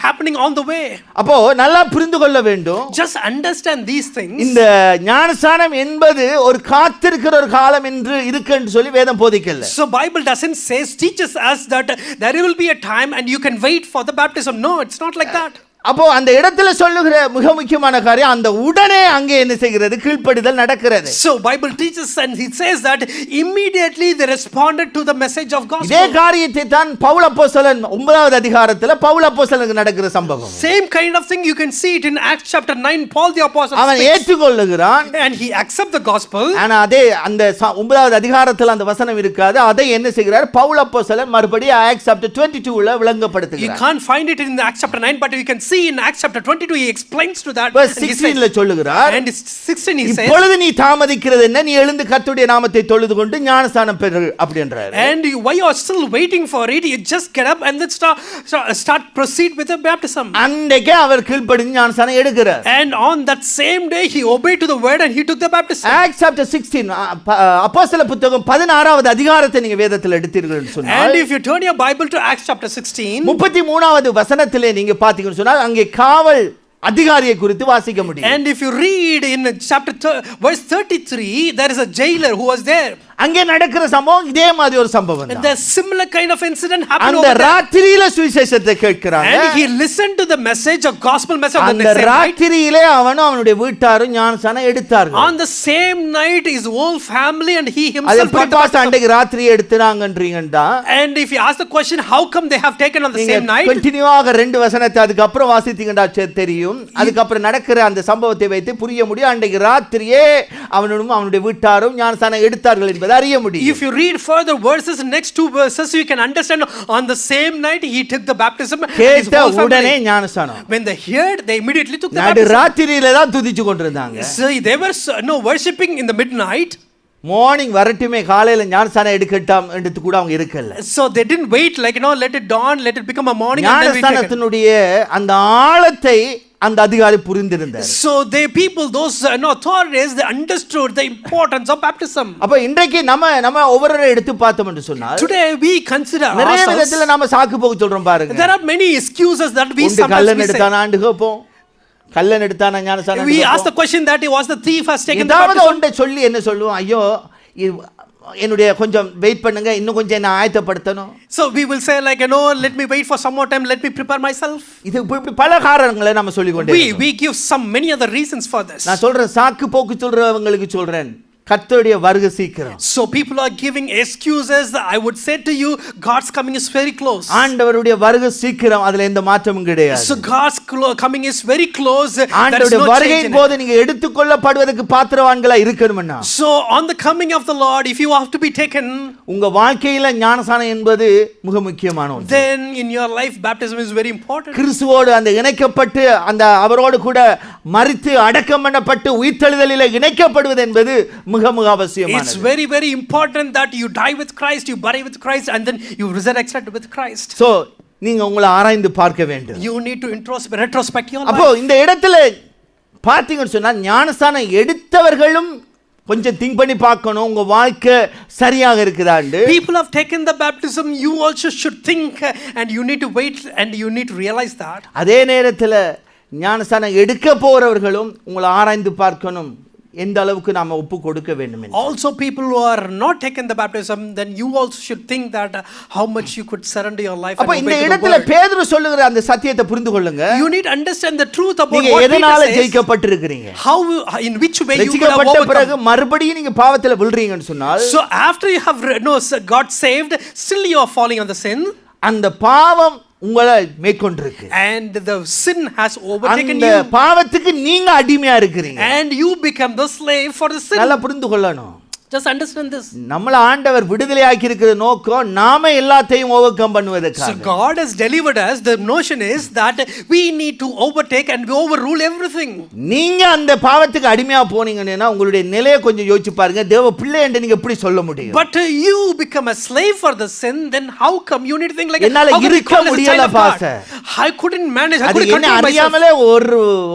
happening on the way. அப்போ நல்லா புரிந்து கொள்ள வேண்டும். Just understand these things. இந்த ஞானஸ்நானம் என்பது ஒரு காத்திருக்கிற ஒரு காலம் என்று இருக்குன்னு சொல்லி வேதம் போதிக்கல. So Bible doesn't teaches us that there will be a time and you can wait for the baptism. No, it's not like that. அப்போ அந்த இடத்துல சொல்லுகிற மிக முக்கியமான காரியம், அந்த உடனே அங்கே என்ன செய்கிறது, கீழ்ப்படிதல் நடக்கிறது. So Bible teaches and it says that immediately they responded to the message of gospel. இதே காரியத்தை தான் பவுல் அப்போஸ்தலன் 9வது அதிகாரத்துல பவுல் அப்போஸ்தலனுக்கு நடக்கிற சம்பவம். Same kind of thing you can see it in Acts chapter 9. Paul the apostle அவன் speaks ஏற்றுக்கொள்ளுகிறான், and he accepts the gospel. ஆனா அதே அந்த 9வது அதிகாரத்துல அந்த வசனம் இருக்காது. அதை என்ன செய்கிறார், பவுல் அப்போஸ்தலன் மறுபடியும் Acts chapter 22ல You விளங்கப்படுத்துகிறார். can't find it in the Acts chapter 9, but you can see in Acts chapter 22 he explains to that. verse 16ல சொல்லுகிறார், And 16 he says, இப்பொழுது நீ தாமதிக்கிறது என்ன, நீ எழுந்து கர்த்தருடைய நாமத்தை தொழுது கொண்டு ஞானஸ்நானம் பெறு அப்படின்றார். and why you are still waiting for it, you just get up and then start proceed with the baptism. அன்றைக்கே அவர் கீழ்ப்படிந்து ஞானஸ்நானம் எடுக்கிறார். And on that same day he obeyed to the word and he took the baptism. Acts chapter 16 அப்போஸ்தல புத்தகம் 16வது அதிகாரத்தை நீங்க வேதத்தில் எடுத்தீர்கள் என்று சொன்னால், And if you turn your Bible to Acts chapter 16, 33வது வசனத்திலே நீங்க பாத்தீங்கன்னு சொன்னால் அங்கே காவல் அதிகாரியை குறித்து வாசிக்க முடியும். and if you read in chapter verse 33, there is a jailer who was there. அங்கே நடக்கிற சம்பவம் இதே மாதிரி ஒரு சம்பவம் And தான். the similar kind of incident happened அந்த over there. ராத்திரியில சுவிசேஷத்தை கேட்கிறாங்க. And he listened to the message, a gospel message on அந்த the same night. ராத்திரியிலே அவனும் அவனுடைய வீட்டாரும் ஞானஸ்நானம் எடுத்தார்கள். On the same night, his whole family and he அது himself எப்படி got the பாஸ்டர் baptism. அன்றைக்கு ராத்திரி எடுத்துறாங்கன்றீங்கடா. And if you ask the question, how come they have taken on the நீங்க same night? கண்டினியூவாக ரெண்டு வசனத்தை அதுக்கு அப்புறம் வாசித்தீங்கடா தெரியும். அதுக்கு அப்புறம் நடக்கிற அந்த சம்பவத்தை வைத்து புரிய முடியும். அன்றைக்கு ராத்திரியே அவனும் அவனுடைய வீட்டாரும் ஞானஸ்நானம் எடுத்தார்கள் என்பதை அறிய முடியும். If you read further verses, next two verses, you can understand on the same night he took the baptism and his கேட்ட whole உடனே family. ஞானஸ்நானம். When they heard, they immediately took the நடு baptism. ராத்திரியில தான் துதிச்சு கொண்டிருந்தாங்க. So they were worshipping in the midnight. Morning வரட்டுமே காலையில ஞானஸ்நானம் எடுக்கட்டாம் என்று கூட அவங்க இருக்கல. So they didn't wait like let it dawn, let it become a morning and then we take it. ஞானஸ்நானத்தினுடைய அந்த ஆழத்தை அந்த அதிகாரி புரிந்திருந்தார். So they people, those authorities, they understood the importance of baptism. அப்ப இன்றைக்கு நம்ம ஒவ்வொரு எடுத்து பார்த்தோம் என்று சொன்னால் Today we consider நிறைய ourselves. விதத்துல நாம சாக்கு போக்கு சொல்றோம் பாருங்க. There are many excuses that we உண்டு sometimes கல்லன் we say. எடுத்தானா ஆண்டு கேப்போம். கல்லன் எடுத்தானா ஞானஸ்நானம் We ask the எடுப்போம். question that he was the thief has taken the ஏதாவது baptism. ஒன்றை சொல்லி என்ன சொல்லுவோம், ஐயோ என்னுடைய கொஞ்சம் வெயிட் பண்ணுங்க, இன்னும் கொஞ்சம் என்ன ஆயத்தப்படுத்தணும். So we will say like let me wait for some more time, let me prepare myself. இது இப்படி பல காரணங்களை நம்ம சொல்லிக் கொண்டே இருக்கோம். We give many other reasons for this. நான் சொல்றேன், சாக்கு போக்கு சொல்றவங்களுக்கு சொல்றேன், கர்த்தருடைய வருகை சீக்கிரம். So people are giving excuses. I would say to you, God's coming is very close. ஆண்டவருடைய வருகை சீக்கிரம், அதுல எந்த மாற்றமும் கிடையாது. So God's coming is very close. There is ஆண்டவருடைய no change வருகையின் in it. போது நீங்க எடுத்துக்கொள்ளப்படுவதற்கு பாத்திரவான்களா இருக்கணும்னா, So on the coming of the Lord, if you have to be taken, உங்க வாழ்க்கையில ஞானஸ்நானம் என்பது மிக முக்கியமான ஒன்று. then in your life baptism is very important. கிறிஸ்துவோடு அந்த இணைக்கப்பட்டு அந்த அவரோடு கூட மரித்து அடக்கம் பண்ணப்பட்டு உயிர்த்தெழுதலிலே இணைக்கப்படுவது என்பது மிக மிக It's அவசியமானது. very very important that you die with Christ, you bury with Christ, and then you resurrect with Christ. So நீங்க உங்களை ஆராய்ந்து பார்க்க வேண்டும். You need to retrospect your அப்போ life. இந்த இடத்துல பாத்தீங்கன்னு சொன்னா ஞானஸ்நானம் எடுத்தவர்களும் கொஞ்சம் திங்க் பண்ணி பார்க்கணும், உங்க வாழ்க்கை சரியாக இருக்குதாண்டு. People have taken the baptism, you also should think and you need to wait and you need to realize that. அதே நேரத்துல ஞானஸ்நானம் எடுக்க போறவர்களும் உங்களை ஆராய்ந்து பார்க்கணும், எந்த அளவுக்கு நாம ஒப்பு கொடுக்க வேண்டும் என்று. Also people who are not taken the baptism, then you also should think that how much you could surrender your life and அப்ப obey இந்த to the இடத்துல word. பேதுரு சொல்லுகிற அந்த சத்தியத்தை புரிந்து கொள்ளுங்க. You need to understand the truth about நீங்க what எதனால Peter says. ஜெயிக்கப்பட்டிருக்கிறீங்க, How, in which way you could have ரட்சிக்கப்பட்ட பிறகு overcome. மறுபடியும் நீங்க பாவத்துல விழுறீங்கன்னு சொன்னால், So after you have got saved, still you are falling on the sin. அந்த பாவம் உங்களை மேற்கொண்டிருக்கு. And the sin has overtaken அந்த you. பாவத்துக்கு நீங்க அடிமையா இருக்கிறீங்க. And you become the slave for the sin. நல்லா புரிந்து கொள்ளணும். Just understand this. நம்மள ஆண்டவர் விடுதலை ஆக்கி இருக்கிற நோக்கம் நாம எல்லாத்தையும் ஓவர் கம் பண்ணுவதற்காக. So God has delivered us. The notion is that we need to overtake and overrule everything. நீங்க அந்த பாவத்துக்கு அடிமையா போனீங்கன்னா உங்களுடைய நிலையை கொஞ்சம் யோசிச்சு பாருங்க. தேவ பிள்ளை என்று நீங்க எப்படி சொல்ல முடியும்? But you become a slave for the sin, then how come you need to think like என்னால how can I இருக்க call as a முடியல child of God? Pastor. I couldn't manage. I அது couldn't என்ன control myself. அறியாமலே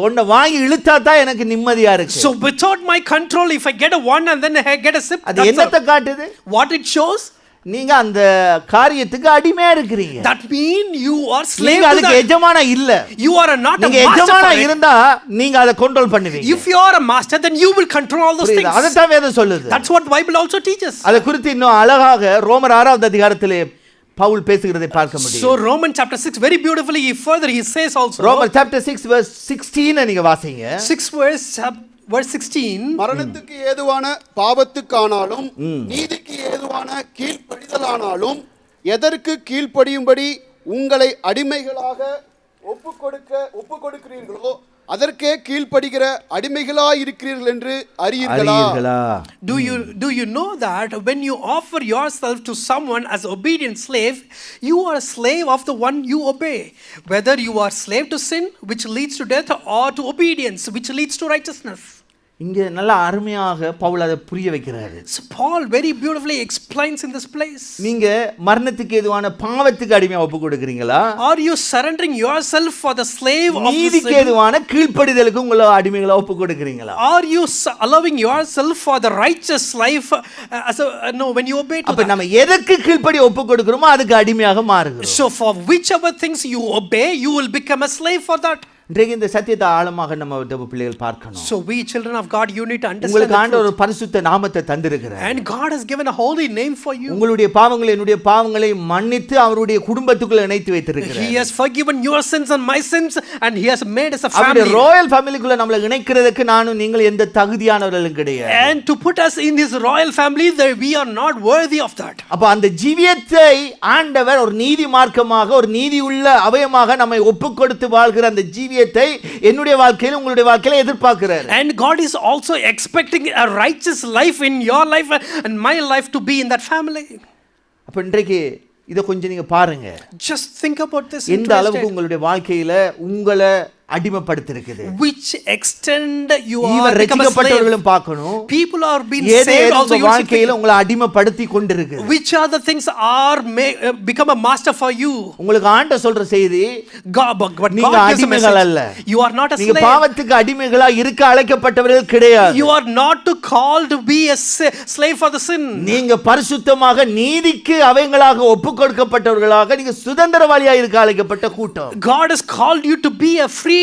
ஒன்ன வாங்கி இழுத்தா தான் எனக்கு நிம்மதியா இருக்கு. So without my control, if I get a one and then I get a sip, அது that's என்னத்தை all. காட்டுது? What it shows? நீங்க அந்த காரியத்துக்கு அடிமையா இருக்கிறீங்க. That mean you are slave நீங்க to அதுக்கு that. எஜமானா இல்ல. You are not a நீங்க master எஜமானா for it. இருந்தா நீங்க அதை கண்ட்ரோல் பண்ணுவீங்க. If you are a master, then you will control all those things. அத தான் வேதம் சொல்லுது. That's what Bible also teaches. அத குறித்து இன்னும் அழகாக ரோமர் 6வது அதிகாரத்திலே பவுல் பேசுகிறதை பார்க்க முடியும். So Romans chapter 6 very beautifully he says also. ரோமர் chapter 6 verse 16 நீங்க வாசிங்க. 6 verse 16. மரணத்துக்கு ஏதுவான பாவத்துக்கானாலும் நீதிக்கு ஏதுவான கீழ்ப்படிதலானாலும் எதற்கு கீழ்ப்படியும்படி உங்களை அடிமைகளாக ஒப்பு கொடுக்கிறீர்களோ அதற்கே கீழ்ப்படுகிற அடிமைகளாய் இருக்கிறீர்கள் என்று அறியீர்களா? Do you know that when you offer yourself to someone as obedient slave, you are a slave of the one you obey, whether you are slave to sin which leads to death or to obedience which leads to righteousness. இங்க நல்ல அருமையாக பவுல் அதை புரிய வைக்கிறாரு. So Paul very beautifully explains in this place. நீங்க மரணத்துக்கு ஏதுவான பாவத்துக்கு அடிமையா ஒப்பு கொடுக்கிறீங்களா? Are you surrendering yourself for the slave of நீதிக்கு sin? ஏதுவான கீழ்ப்படிதலுக்கு உங்களை அடிமைகளா ஒப்பு கொடுக்கிறீங்களா? Are you allowing yourself for the righteous life as a no when you obey to அப்ப that? நம்ம எதற்கு கீழ்ப்படி ஒப்பு கொடுக்கிறோமோ அதுக்கு அடிமையாக மாறுகிறோம். So for whichever things you obey, you will become a slave for that. இன்றைக்கு இந்த சத்தியத்தை ஆழமாக நம்ம தேவ பிள்ளைகள் பார்க்கணும். So we children of God, you need to understand உங்களுக்கு the ஆண்டவர் truth. ஒரு பரிசுத்த நாமத்தை தந்திருக்கிறார். And God has given a holy name for you. உங்களுடைய பாவங்களை என்னுடைய பாவங்களை மன்னித்து அவருடைய குடும்பத்துக்குள்ள இணைத்து வைத்திருக்கிறார். He has forgiven your sins and my sins, and he has made us a அவருடைய family. ராயல் ஃபேமிலிக்குள்ள நம்மளை இணைக்கிறதுக்கு நானும் நீங்கள் எந்த தகுதியானவர்களும் கிடையாது. And to put us in his royal family, that we are not worthy of that. அப்ப அந்த ஜீவியத்தை ஆண்டவர் ஒரு நீதி மார்க்கமாக ஒரு நீதி உள்ள அவயமாக நம்மை ஒப்புக்கொடுத்து வாழ்கிற அந்த ஜீவியத்தை என்னுடைய வாழ்க்கையில உங்களுடைய வாழ்க்கையில எதிர்பார்க்கிறார். And God is also expecting a righteous life in your life and my life to be in that family. அப்ப இன்றைக்கு இத கொஞ்சம் நீங்க பாருங்க. Just think about this. எந்த அளவுக்கு உங்களுடைய வாழ்க்கையில உங்களை அடிமைப்படுத்திருக்குது. Which extent you are இவர் become a slave. ரட்சிக்கப்பட்டவர்களும் பார்க்கணும். People are being ஏதோ saved also. உங்க வாழ்க்கையில உங்களை அடிமைப்படுத்தி கொண்டிருக்கு. Which are the things are become a master for you? உங்களுக்கு ஆண்டவர் சொல்ற செய்தி, But நீங்க God gives a அடிமைகள் அல்ல. message. You are not a நீங்க slave. பாவத்துக்கு அடிமைகளா இருக்க அழைக்கப்பட்டவர்கள் கிடையாது. You are not to call to be a slave for the sin. நீங்க பரிசுத்தமாக நீதிக்கு அவங்களாக ஒப்புக்கொடுக்கப்பட்டவர்களாக நீங்க சுதந்திரவாளியா இருக்க அழைக்கப்பட்ட கூட்டம். God has called you to be a freedom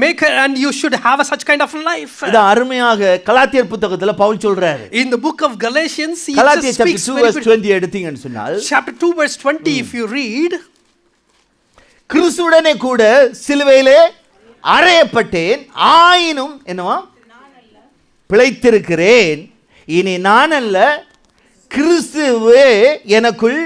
maker, and you should have such kind of life. இது அருமையாக கலாத்தியர் புத்தகத்துல பவுல் சொல்றாரு. In the book of Galatians, he கலாத்தியர் just speaks chapter 2 verse 20 எடுத்தீங்கன்னு சொன்னால், chapter 2 verse 20 if you read, கிறிஸ்துவுடனே கூட சிலுவையிலே அறையப்பட்டேன், ஆயினும் என்னவா பிழைத்திருக்கிறேன், இனி நான் அல்ல கிறிஸ்துவே எனக்குள்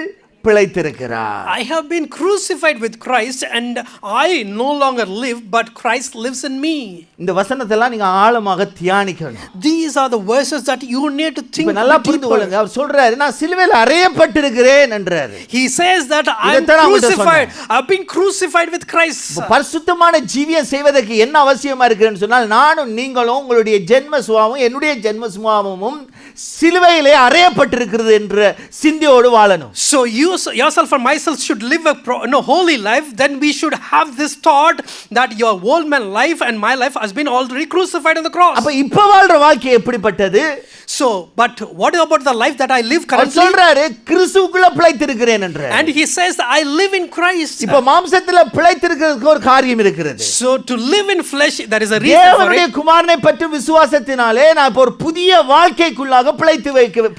பிழைத்திருக்கிறார். I have been crucified with Christ, and I no longer live, but Christ lives in me. இந்த வசனத்தெல்லாம் நீங்க ஆழமாக தியானிக்கணும். These are the verses that you need to think. இப்ப நல்லா புரிந்து கொள்ளுங்க. அவர் சொல்றாரு, நான் சிலுவையில் அறையப்பட்டிருக்கிறேன் என்றாரு. He says that I am crucified. I've been crucified with Christ. பரிசுத்தமான ஜீவியம் செய்வதற்கு என்ன அவசியமா இருக்குன்னு சொன்னால், நானும் நீங்களும் உங்களுடைய ஜென்ம சுபாவமும் என்னுடைய ஜென்ம சுபாவமும் சிலுவையிலே அறையப்பட்டிருக்கிறது என்ற சிந்தையோடு வாழணும். So you yourself and myself should live a holy life. Then we should have this thought that your old man life and my life has been already crucified on the cross. அப்ப இப்ப வாழ்ற வாழ்க்கை எப்படிப்பட்டது? So, but what about the life that I live currently? சொல்றாரு, கிறிஸ்துவுக்குள்ள பிழைத்திருக்கிறேன் என்றார். And he says I live in Christ. இப்ப மாம்சத்துல பிழைத்திருக்கிறதுக்கு ஒரு காரியம் இருக்கிறது. So to live in flesh, there is a reason for it. தேவனுடைய குமாரனை பற்றி விசுவாசத்தினாலே நான் இப்ப ஒரு புதிய வாழ்க்கைக்குள்ளாக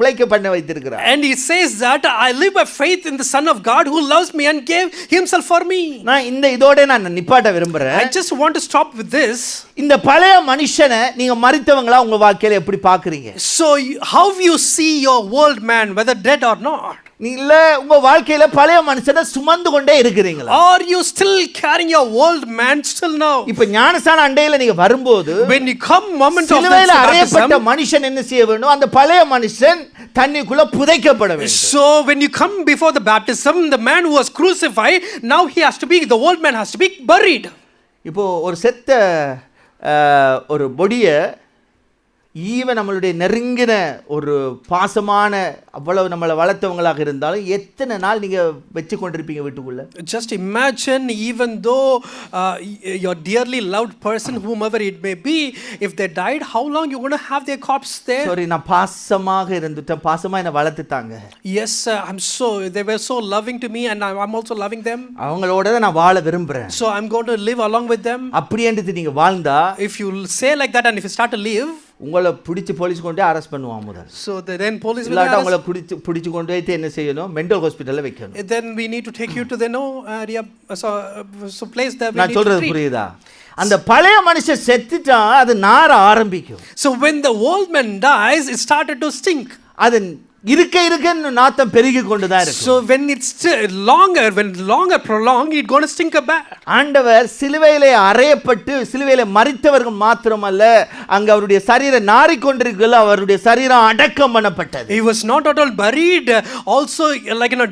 பிழைக்க பண்ண வைத்திருக்கிறார். And he says that I live by faith in the Son of God who loves me and gave himself for me. நான் இந்த இதோட நான் நிப்பாட்ட விரும்புறேன். I just want to stop with this. இந்த பழைய மனுஷனை நீங்க மரித்தவங்களா உங்க வாழ்க்கையில எப்படி பாக்குறீங்க? So how you see your old man, whether dead or not? இல்ல உங்க வாழ்க்கையில பழைய மனுஷனை சுமந்து கொண்டே இருக்கிறீங்களா? Are you still carrying your old man still now? இப்ப ஞானஸ்நான அண்டையில நீங்க வரும்போது, when you come moment of சிலுவையில அறையப்பட்ட மனுஷன் என்ன செய்ய வேண்டும்? அந்த பழைய மனுஷன் தண்ணிக்குள்ள புதைக்கப்பட வேண்டும். So when you come before the baptism, the man who was crucified, now he has to be, the old man has to be buried. இப்போ ஒரு செத்த ஒரு பொடிய ஈவன் நம்மளுடைய நெருங்கின ஒரு பாசமான அவ்வளவு நம்மளை வளர்த்தவங்களாக இருந்தாலும் எத்தனை நாள் நீங்க வச்சு கொண்டிருப்பீங்க வீட்டுக்குள்ள? Just imagine, even though your dearly loved person, whomever it may be, if they died, how long you going to have their corpse there? Sorry, நான் பாசமாக இருந்துட்டேன், பாசமா என்ன வளர்த்துட்டாங்க. Yes, they were so loving to me, and I'm also loving them. அவங்களோட தான் நான் வாழ விரும்புறேன். So I'm going to live along with them. அப்படியே நீங்க வாழ்ந்தா, if you say like that and if you start to live, உங்களை பிடிச்சு போலீஸ் கொண்டு அரெஸ்ட் பண்ணுவாங்க முதல்ல. So then police will இல்லாட்ட உங்களை பிடிச்சு கொண்டு போய் என்ன செய்யணும்? மெண்டல் ஹாஸ்பிடல்ல வைக்கணும். Then we need to take you to the so place that we நான் need to சொல்றது treat. புரியுதா? அந்த பழைய மனுஷன் செத்துட்டா அது நார ஆரம்பிக்கும். So when the old man dies, it started to stink. அது இருக்க நாத்தம் பெருகி கொண்டு தான் இருக்கும். So when it's longer prolonged, it's going to stink a bad. ஆண்டவர் சிலுவையிலே அறையப்பட்டு சிலுவையிலே மரித்தவர்கள் மாத்திரமல்ல, அங்க அவருடைய சரீரம் நாறிக்கொண்டிருக்கல, அவருடைய சரீரம் அடக்கம் பண்ணப்பட்டது. He was not at all buried, also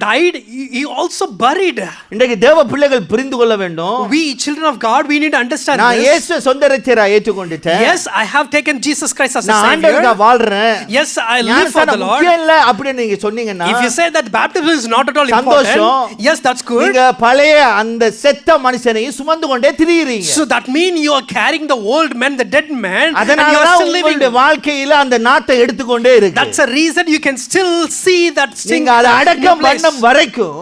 died, he also buried. இன்றைக்கு தேவ பிள்ளைகள் புரிந்து கொள்ள வேண்டும். We children of God, we need to understand நான் this. இயேசுவை சொந்த இரட்சகரா ஏற்றுக்கொண்டுட்டேன். Yes, I have taken Jesus Christ as a நான் savior. ஆண்டவருக்காக வாழ்றேன். Yes, I live for the Lord. அப்படி நீங்க சொன்னீங்கன்னா, if you say that baptism is not at all important, yes, that's good. நீங்க பழைய அந்த செத்த மனுஷனை சுமந்து கொண்டே திரியுறீங்க. So that mean you are carrying the old man, the dead man, and you are still living. உங்களுடைய வாழ்க்கையில அந்த நாத்தை எடுத்துக்கொண்டே இருக்கு. That's a reason you can still see that stink. நீங்க அதை அடக்கம் பண்ணும் வரைக்கும்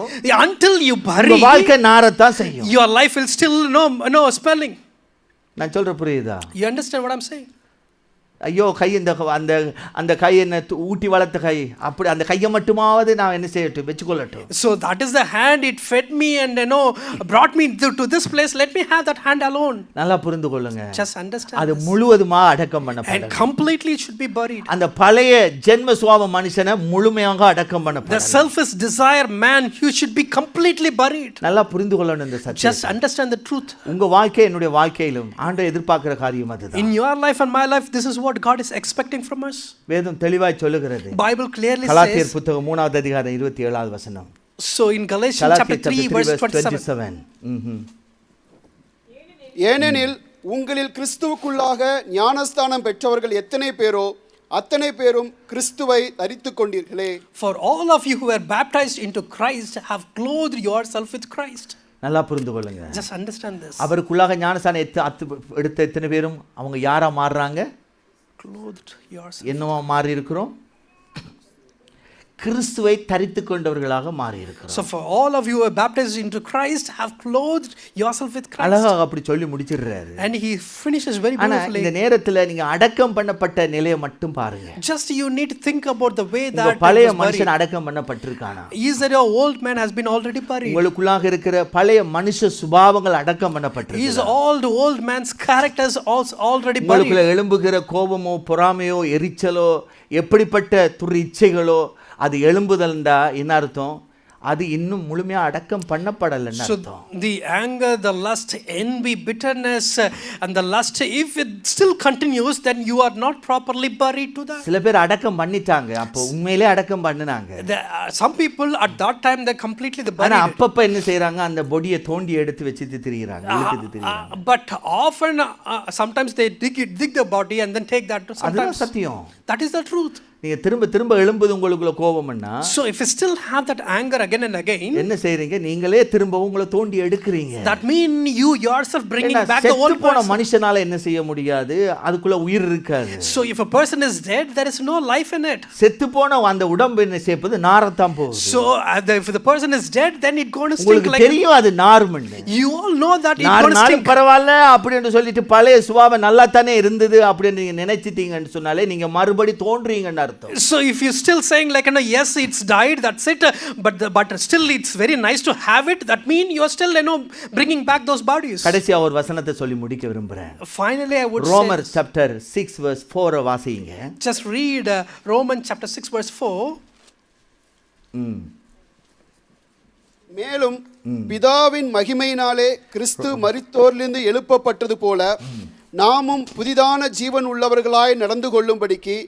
until you bury, உங்க வாழ்க்கை நாரத்தான் செய்யும். your life will still no smelling. நான் சொல்ற புரியுதா? You understand what I'm saying? ஐயோ கை அந்த அந்த கை என்ன ஊட்டி வளர்த்த கை, அப்படி அந்த கையை மட்டுமாவது நான் என்ன செய்யட்டும், வச்சுக்கொள்ளட்டும். So that is the hand, it fed me and brought me to this place. Let me have that hand alone. நல்லா புரிந்து கொள்ளுங்க. Just understand. அது முழுவதுமா அடக்கம் And பண்ணப்படும். completely it should be buried. அந்த பழைய ஜென்ம சுபாவ மனுஷனை முழுமையாக அடக்கம் The பண்ணப்படும். selfish desire man, you should be completely buried. நல்லா புரிந்து கொள்ளணும் இந்த சத்தியம். Just understand the truth. உங்க வாழ்க்கை என்னுடைய வாழ்க்கையிலும் ஆண்டவர் எதிர்பார்க்கிற காரியம் அதுதான். In your life and my life, this is what God is expecting from us. வேதம் தெளிவாய் சொல்லுகிறது. Bible clearly கலாத்தியர் says. புத்தகம் 3வது அதிகாரம் 27வது வசனம். So in Galatians chapter 3 verse 27. ஏனெனில் உங்களில் கிறிஸ்துவுக்குள்ளாக ஞானஸ்தானம் பெற்றவர்கள் எத்தனை பேரோ அத்தனை பேரும் கிறிஸ்துவை தரித்துக் கொண்டீர்களே. For all of you who were baptized into Christ have clothed yourself with Christ. நல்லா புரிந்து கொள்ளுங்க. Just understand this. அவருக்குள்ளாக ஞானஸ்தானம் எடுத்த எத்தனை பேரும் அவங்க யாரா மாறுறாங்க? Clothed yourself. என்னவா மாறி இருக்கிறோம்? கிறிஸ்துவை தரித்துக் கொண்டவர்களாக மாறி இருக்கிறோம். So for all of you who are baptized into Christ have clothed yourself with Christ. அழகா அப்படி சொல்லி முடிச்சிடுறாரு. And he finishes very ஆனா beautifully. இந்த நேரத்துல நீங்க அடக்கம் பண்ணப்பட்ட நிலையை மட்டும் பாருங்க. Just you need to think about the way உங்க that பழைய மனுஷன் அடக்கம் பண்ணப்பட்டிருக்கானா? is that your old man has been already buried. உங்களுக்குள்ளாக இருக்கிற பழைய மனுஷ சுபாவங்கள் அடக்கம் Is பண்ணப்பட்டிருக்கு. all the old man's characters also already உங்களுக்குள்ள buried. எழும்புகிற கோபமோ பொறாமையோ எரிச்சலோ எப்படிப்பட்ட துரிச்சைகளோ அது எழும்புதல்டா என்ன அர்த்தம்? அது இன்னும் முழுமையா அடக்கம் பண்ணப்படலைன்னு So அர்த்தம். the anger, the lust, envy, bitterness and the lust, if it still continues, then you are not properly buried to that. சில பேர் அடக்கம் பண்ணிட்டாங்க, அப்போ உண்மையிலே அடக்கம் பண்ணினாங்க. Some people at that time they completely ஆனா buried. அப்பப்ப என்ன செய்றாங்க? அந்த பொடியை தோண்டி எடுத்து வச்சிட்டு திரியிறாங்க, இழுத்துட்டு திரியிறாங்க. But often sometimes they dig the body and then take that. அதுதான் Sometimes சத்தியம். that is the truth. நீங்க திரும்ப திரும்ப எழும்புது உங்களுக்குள்ள கோபம்னா So if you still have that anger again and again, என்ன செய்றீங்க? நீங்களே திரும்ப உங்களை தோண்டி எடுக்கிறீங்க. that mean you yourself bringing ஏன்னா, back the old செத்து போன person. மனுஷனால என்ன செய்ய முடியாது? அதுக்குள்ள உயிர் இருக்காது. So if a person is dead, there is no life in it. செத்து போன அந்த உடம்பு என்ன செய்யப்போது? நாரத்தான் போகுது. So if the person is dead, then it going to stink உங்களுக்கு like. தெரியும் அது நார்மல்னு. You all know that it நாலு going to நாள் stink. பரவாயில்ல அப்படின்னு சொல்லிட்டு பழைய சுபாவம் நல்லா தானே இருந்தது அப்படின்னு நீங்க நினைச்சிட்டீங்கன்னு சொன்னாலே நீங்க மறுபடி தோன்றீங்கன்னு அர்த்தம். So if you still saying like yes it's died, that's it, but still it's very nice to have it, that mean you are still bringing back those bodies. கடைசியா ஒரு வசனத்தை சொல்லி முடிக்க விரும்புறேன். Finally I would ரோமர் say, சாப்டர் 6 verse 4 வாசிங்க. just read Romans chapter 6 verse 4. மேலும் பிதாவின் மகிமையினாலே கிறிஸ்து மரித்தோரிலிருந்து எழுப்பப்பட்டது போல நாமும் புதிதான ஜீவன் உள்ளவர்களாய் நடந்து கொள்ளும்படிக்கு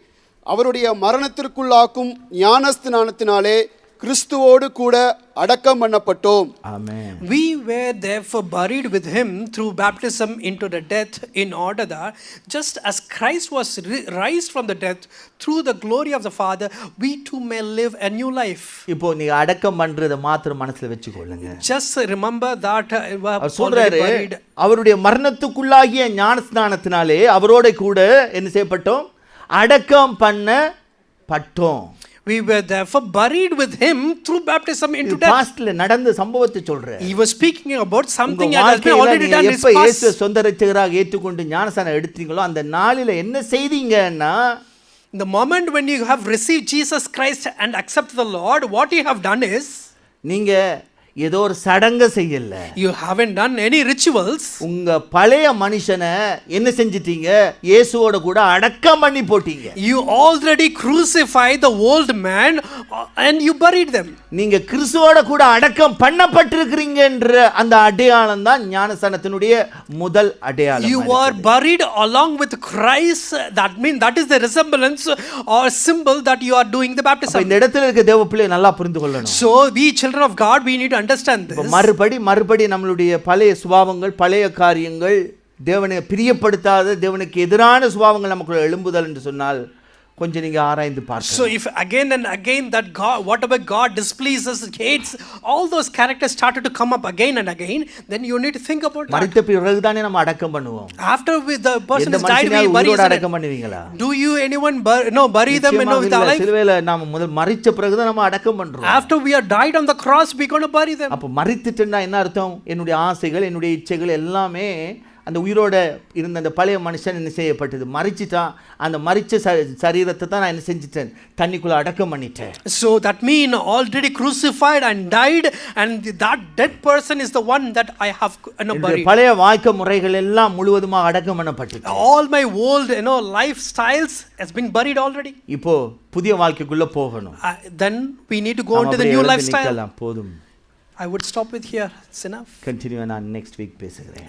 அவருடைய மரணத்திற்குள்ளாக்கும் ஞானஸ்நானத்தினாலே கிறிஸ்துவோடு கூட அடக்கம் பண்ணப்பட்டோம். ஆமென். We were therefore buried with him through baptism into the death, in order that just as Christ was raised from the death through the glory of the Father, we too may live a new life. இப்போ நீங்க அடக்கம் பண்றத மாத்திரம் மனசுல வெச்சுக்கொள்ளுங்க. Just remember that அவர் சொல்றாரு அவருடைய மரணத்துக்குள்ளாகிய ஞானஸ்நானத்தினாலே அவரோட கூட என்ன செய்யப்பட்டோம்? அடக்கம் பண்ணப்பட்டோம். We were therefore buried with him through baptism into death. பாஸ்ட்ல நடந்த சம்பவத்தை சொல்றாரு. He was speaking about something உங்க that has been already வாழ்க்கையில done in எப்ப his இயேசுவை past. சொந்த இரட்சகராக ஏற்றுக்கொண்டு ஞானஸ்நானம் எடுத்தீங்களோ அந்த நாளில என்ன செய்தீங்கன்னா, The moment when you have received Jesus Christ and accepted the Lord, what you have done is, நீங்க ஏதோ ஒரு சடங்க செய்யல. you haven't done any rituals. உங்க பழைய மனுஷனை என்ன செஞ்சிட்டீங்க? இயேசுவோட கூட அடக்கம் பண்ணி போட்டீங்க. You already crucified the old man and you buried them. நீங்க கிறிஸ்துவோட கூட அடக்கம் பண்ணப்பட்டிருக்கிறீங்கன்ற அந்த அடையாளம் தான் ஞானஸ்நானத்தினுடைய முதல் அடையாளம். You are buried along with Christ. That means that is the resemblance or symbol that you are doing the baptism. இந்த இடத்துல இருக்க தேவ பிள்ளை நல்லா புரிந்து கொள்ளணும். So we children of God, we need to understand this. மறுபடி நம்மளுடைய பழைய சுபாவங்கள், பழைய காரியங்கள், தேவனை பிரியப்படுத்தாத, தேவனுக்கு எதிரான சுபாவங்கள் நமக்குள்ள எழும்புதல் என்று சொன்னால் கொஞ்சம் நீங்க ஆராய்ந்து பார்க்கணும். So if again and again that God, whatever God displeases, hates, all those characters started to come up again and again, then you need to think about that. மரித்த பிறகு தானே நம்ம அடக்கம் பண்ணுவோம். After the person எந்த is died, we மனுஷனையாவது bury உயிரோட them. அடக்கம் பண்ணுவீங்களா? Do you anyone bury them with alive? சிலுவையில நாம முதல் மரிச்ச பிறகு தான் நம்ம அடக்கம் பண்றோம். After we are died on the cross, we going to bury them. அப்ப மரித்துட்டேன்னா என்ன அர்த்தம்? என்னுடைய ஆசைகள், என்னுடைய இச்சைகள் எல்லாமே அந்த உயிரோட இருந்த அந்த பழைய மனுஷன் என்ன செய்யப்பட்டது, மறிச்சிட்டான். அந்த மறிச்ச சரீரத்தை தான் நான் என்ன செஞ்சிட்டேன், தண்ணிக்குள்ள அடக்கம் பண்ணிட்டேன். So that mean already crucified and died, and that dead person is the one that I have buried. பழைய வாழ்க்கை முறைகள் எல்லாம் முழுவதுமாக அடக்கம் பண்ணப்பட்டது. All my old lifestyles has been buried already. இப்போ புதிய வாழ்க்கைக்குள்ள போகணும். Then we need to go into the new lifestyle. போதும். I would stop with here. It's enough. Continue நான் next week பேசுகிறேன்.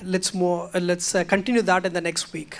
Let's continue that in the next week.